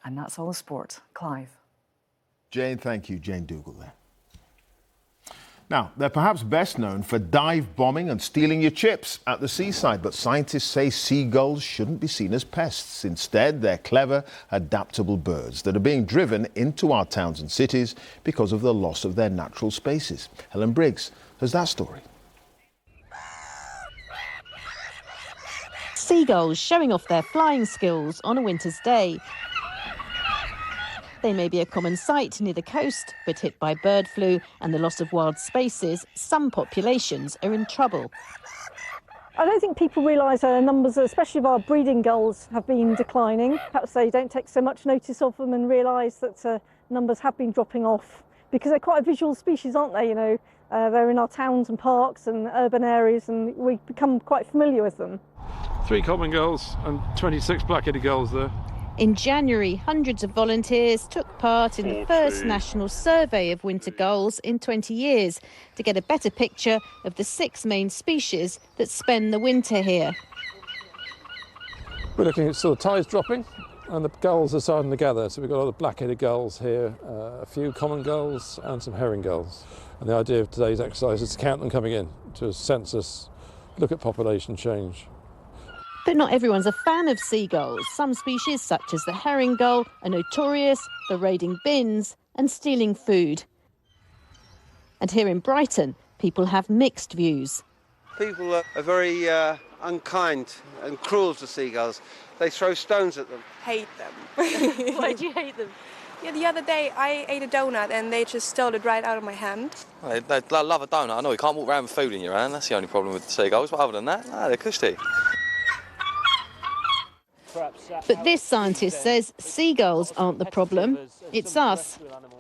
And that's all the sport. Clive. Jane, thank you. Jane Dougal there. Now, they're perhaps best known for dive bombing and stealing your chips at the seaside, but scientists say seagulls shouldn't be seen as pests. Instead, they're clever, adaptable birds that are being driven into our towns and cities because of the loss of their natural spaces. Helen Briggs has that story. Seagulls showing off their flying skills on a winter's day. They may be a common sight near the coast, but hit by bird flu and the loss of wild spaces, some populations are in trouble. I don't think people realise numbers, especially of our breeding gulls, have been declining. Perhaps they don't take so much notice of them and realise that numbers have been dropping off because they're quite a visual species, aren't they? You know, they're in our towns and parks and urban areas, and we've become quite familiar with them. 3 common gulls and 26 black-headed gulls there. In January, hundreds of volunteers took part in the first national survey of winter gulls in 20 years to get a better picture of the 6 main species that spend the winter here. We're looking at sort of tides dropping and the gulls are starting to gather. So we've got a lot of black-headed gulls here, a few common gulls and some herring gulls. And the idea of today's exercise is to count them coming in, to census, look at population change. But not everyone's a fan of seagulls. Some species, such as the herring gull, are notorious for raiding bins and stealing food. And here in Brighton, people have mixed views. People are very unkind and cruel to seagulls. They throw stones at them. Hate them. Why do you hate them? Yeah, the other day I ate a donut and they just stole it right out of my hand. They love a donut. I know you can't walk around with food in your hand. That's the only problem with the seagulls. But other than that, no, they're cushy. But this scientist says seagulls aren't the problem, it's us.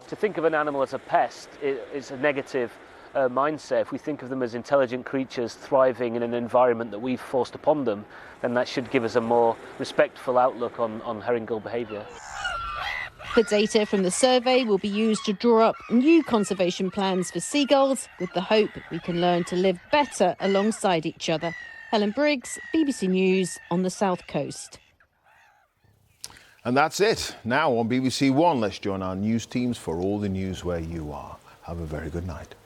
To think of an animal as a pest is a negative mindset. If we think of them as intelligent creatures thriving in an environment that we've forced upon them, then that should give us a more respectful outlook on herring gull behaviour. The data from the survey will be used to draw up new conservation plans for seagulls, with the hope we can learn to live better alongside each other. Helen Briggs, BBC News on the South Coast. And that's it. Now on BBC One, let's join our news teams for all the news where you are. Have a very good night.